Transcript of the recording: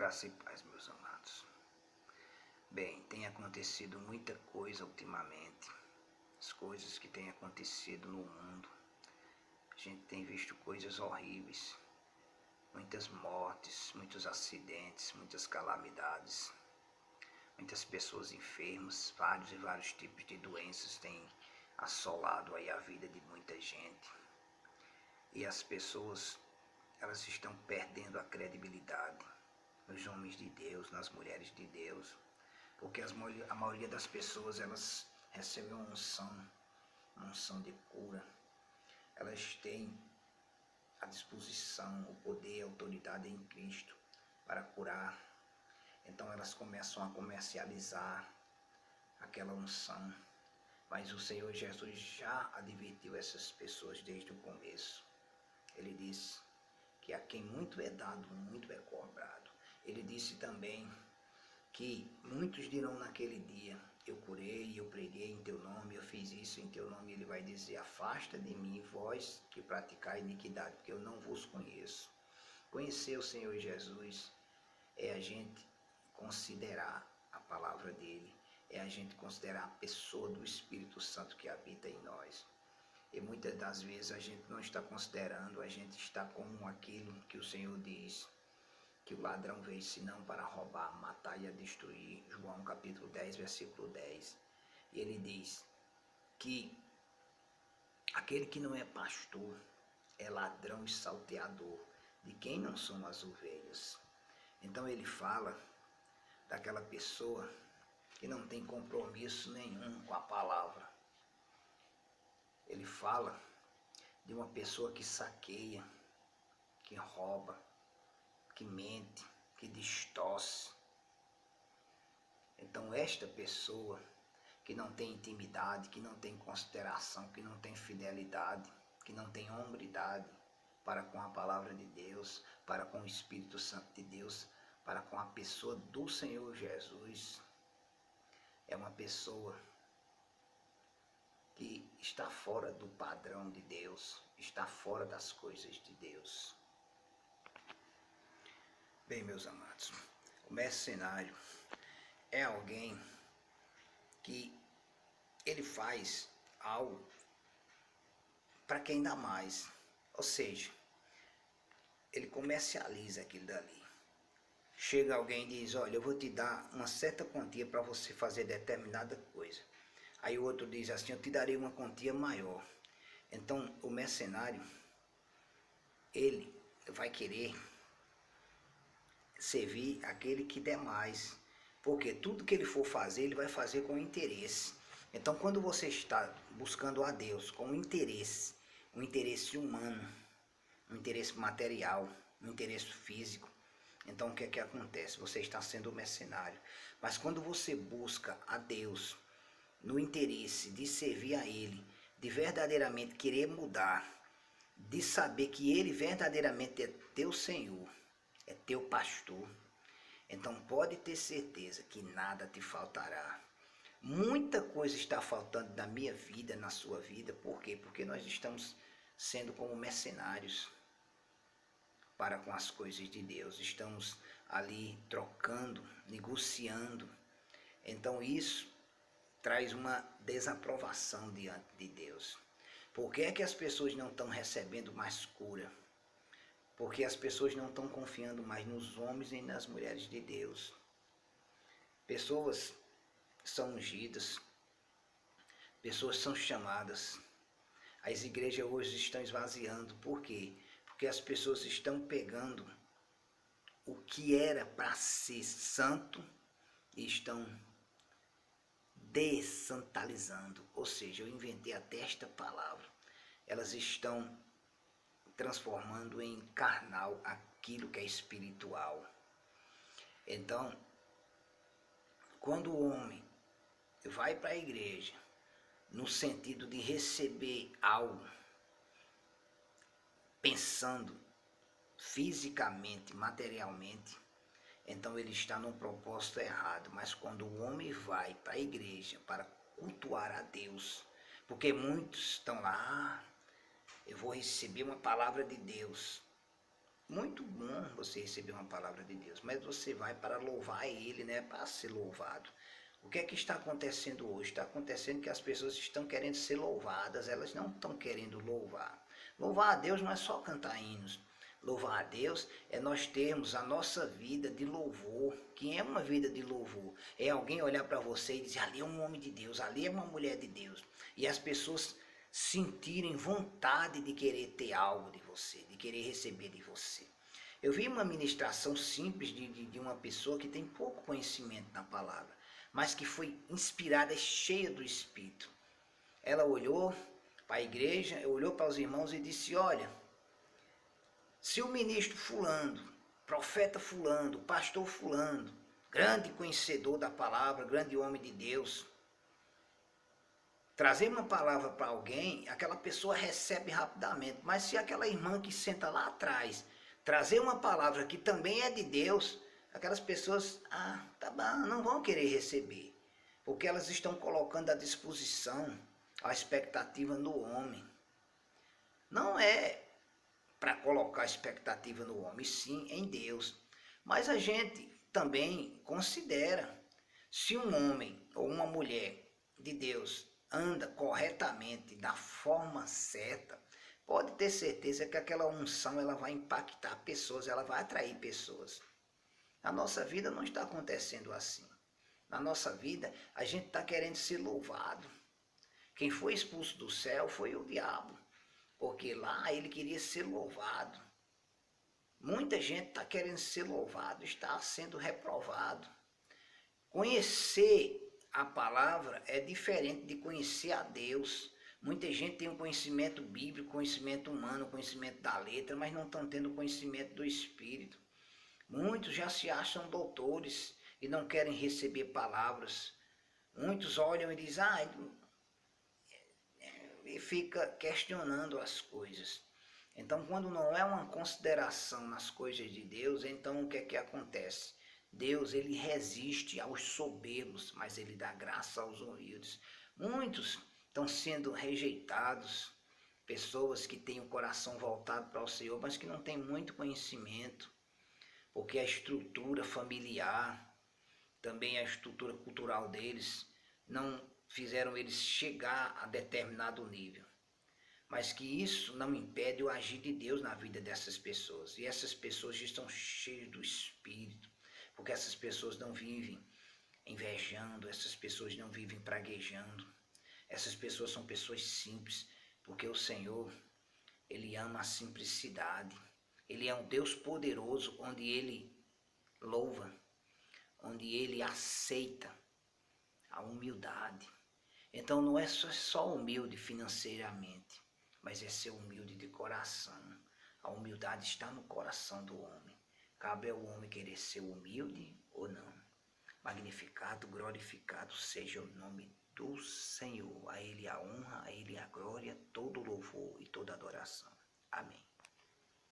Graça e paz, meus amados. Bem, tem acontecido muita coisa ultimamente, as coisas que têm acontecido no mundo. A gente tem visto coisas horríveis, muitas mortes, muitos acidentes, muitas calamidades, muitas pessoas enfermas, vários e vários tipos de doenças têm assolado aí a vida de muita gente. E as pessoas, elas estão perdendo a credibilidade nos homens de Deus, nas mulheres de Deus, porque a maioria das pessoas, elas recebem uma unção de cura, elas têm a disposição, o poder, a autoridade em Cristo para curar, então elas começam a comercializar aquela unção, mas o Senhor Jesus já advertiu essas pessoas desde o começo. Ele disse que a quem muito é dado, muito é cobrado. Ele disse também que muitos dirão naquele dia: eu curei, eu preguei em teu nome, eu fiz isso em teu nome. Ele vai dizer: afasta de mim, vós que praticai iniquidade, porque eu não vos conheço. Conhecer o Senhor Jesus é a gente considerar a palavra dele, é a gente considerar a pessoa do Espírito Santo que habita em nós. E muitas das vezes a gente não está considerando, a gente está como aquilo que o Senhor diz, que o ladrão veio senão para roubar, matar e a destruir. João capítulo 10, versículo 10. E ele diz que aquele que não é pastor é ladrão e salteador, de quem não são as ovelhas. Então ele fala daquela pessoa que não tem compromisso nenhum com a palavra. Ele fala de uma pessoa que saqueia, que rouba, que mente, que distorce. Então esta pessoa que não tem intimidade, que não tem consideração, que não tem fidelidade, que não tem hombridade para com a palavra de Deus, para com o Espírito Santo de Deus, para com a pessoa do Senhor Jesus, é uma pessoa que está fora do padrão de Deus, está fora das coisas de Deus. Bem, meus amados, o mercenário é alguém que ele faz algo para quem dá mais, ou seja, ele comercializa aquilo dali. Chega alguém e diz: olha, eu vou te dar uma certa quantia para você fazer determinada coisa. Aí o outro diz assim: eu te darei uma quantia maior. Então o mercenário, ele vai querer servir aquele que der mais, porque tudo que ele for fazer, ele vai fazer com interesse. Então quando você está buscando a Deus com interesse, um interesse humano, um interesse material, um interesse físico, então o que é que acontece? Você está sendo mercenário. Mas quando você busca a Deus no interesse de servir a Ele, de verdadeiramente querer mudar, de saber que Ele verdadeiramente é teu Senhor, é teu pastor, então pode ter certeza que nada te faltará. Muita coisa está faltando na minha vida, na sua vida. Por quê? Porque nós estamos sendo como mercenários para com as coisas de Deus. Estamos ali trocando, negociando. Então isso traz uma desaprovação diante de Deus. Por que é que as pessoas não estão recebendo mais cura? Porque as pessoas não estão confiando mais nos homens e nas mulheres de Deus. Pessoas são ungidas, pessoas são chamadas. As igrejas hoje estão esvaziando. Por quê? Porque as pessoas estão pegando o que era para ser santo e estão dessantalizando. Ou seja, eu inventei até esta palavra. Elas estão transformando em carnal aquilo que é espiritual. Então, quando o homem vai para a igreja no sentido de receber algo, pensando fisicamente, materialmente, então ele está num propósito errado. Mas quando o homem vai para a igreja para cultuar a Deus, porque muitos estão lá: eu vou receber uma palavra de Deus, muito bom você receber uma palavra de Deus, mas você vai para louvar Ele, né? Para ser louvado. O que é que está acontecendo hoje? Está acontecendo que as pessoas estão querendo ser louvadas, elas não estão querendo louvar. Louvar a Deus não é só cantar hinos. Louvar a Deus é nós termos a nossa vida de louvor. Que é uma vida de louvor? É alguém olhar para você e dizer, ali é um homem de Deus, ali é uma mulher de Deus. E as pessoas sentirem vontade de querer ter algo de você, de querer receber de você. Eu vi uma ministração simples de uma pessoa que tem pouco conhecimento na palavra, mas que foi inspirada, cheia do Espírito. Ela olhou para a igreja, olhou para os irmãos e disse, olha, se o ministro fulano, profeta fulano, pastor fulano, grande conhecedor da palavra, grande homem de Deus, trazer uma palavra para alguém, aquela pessoa recebe rapidamente. Mas se aquela irmã que senta lá atrás trazer uma palavra que também é de Deus, aquelas pessoas, tá bom, não vão querer receber. Porque elas estão colocando à disposição a expectativa no homem. Não é para colocar expectativa no homem, sim em Deus. Mas a gente também considera, se um homem ou uma mulher de Deus anda corretamente, da forma certa, pode ter certeza que aquela unção ela vai impactar pessoas, ela vai atrair pessoas. Na nossa vida não está acontecendo assim. Na nossa vida a gente está querendo ser louvado. Quem foi expulso do céu foi o diabo, porque lá ele queria ser louvado. Muita gente está querendo ser louvado, está sendo reprovado. Conhecer a palavra é diferente de conhecer a Deus. Muita gente tem um conhecimento bíblico, conhecimento humano, conhecimento da letra, mas não estão tendo conhecimento do Espírito. Muitos já se acham doutores e não querem receber palavras. Muitos olham e dizem, e fica questionando as coisas. Então, quando não é uma consideração nas coisas de Deus, então o que é que acontece? Deus, ele resiste aos soberbos, mas ele dá graça aos humildes. Muitos estão sendo rejeitados, pessoas que têm o coração voltado para o Senhor, mas que não têm muito conhecimento, porque a estrutura familiar, também a estrutura cultural deles, não fizeram eles chegar a determinado nível. Mas que isso não impede o agir de Deus na vida dessas pessoas. E essas pessoas estão cheias do Espírito, porque essas pessoas não vivem invejando, essas pessoas não vivem praguejando. Essas pessoas são pessoas simples, porque o Senhor, Ele ama a simplicidade. Ele é um Deus poderoso, onde Ele louva, onde Ele aceita a humildade. Então não é só humilde financeiramente, mas é ser humilde de coração. A humildade está no coração do homem. Cabe ao homem querer ser humilde ou não. Magnificado, glorificado seja o nome do Senhor. A Ele a honra, a Ele a glória, todo louvor e toda adoração. Amém.